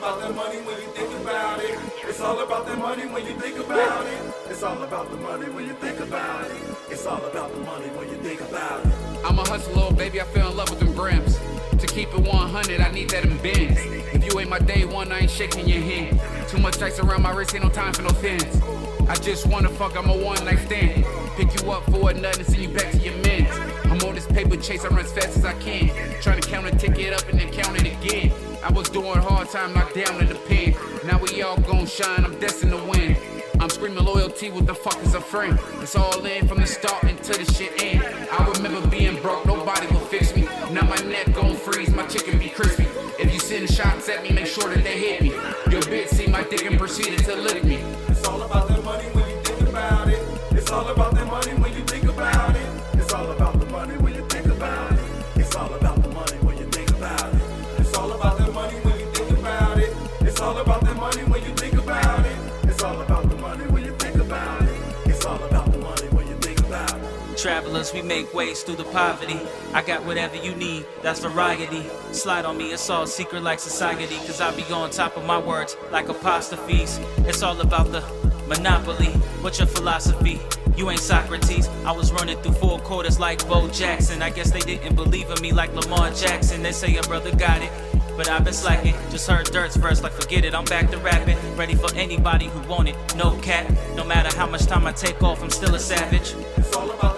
about the money when you think about it. It's all about the money when you think about it. It's all about the money when you think about it. It's all about the money when you think about it. I'm a hustler, little baby, I fell in love with them grams. To keep it 100, I need that in bins. If you ain't my day one, I ain't shaking your hand. Too much ice around my wrist, ain't no time for no thins. I just wanna fuck, I'm a one night stand. Pick you up for a nut and send you back to your mins. I'm on this paper chase, I run as fast as I can. Trying to count a ticket up and then count it again. I was doing hard time, knocked down in the pen. Now we all gon' shine, I'm destined to win. I'm screaming loyalty, what the fuck is a friend? It's all in from the start until the shit end. I remember being broke, nobody will fix me. Now my neck gon' freeze, my chicken be crispy. If you send shots at me, make sure that they hit me. Your bitch see my dick and proceeded to lick me. It's all about the money when you think about it. It's all about the money when you think about it. It's all about the money when you think about it. It's all about the money when you think about it. It's all about the money when you think about it. It's all about the money when you think about it. It's all about the money when you think about it. It's all about the money when you think about it. Travelers, we make ways through the poverty. I got whatever you need, that's variety. Slide on me, it's all secret like society. Cause I be on top of my words like apostrophes. It's all about the monopoly. What's your philosophy? You ain't Socrates. I was running through 4 quarters like Bo Jackson. I guess they didn't believe in me like Lamar Jackson. They say your brother got it, but I've been slacking. Just heard Dirt's verse, like forget it, I'm back to rapping. Ready for anybody who want it, no cap. No matter how much time I take off, I'm still a savage. It's all about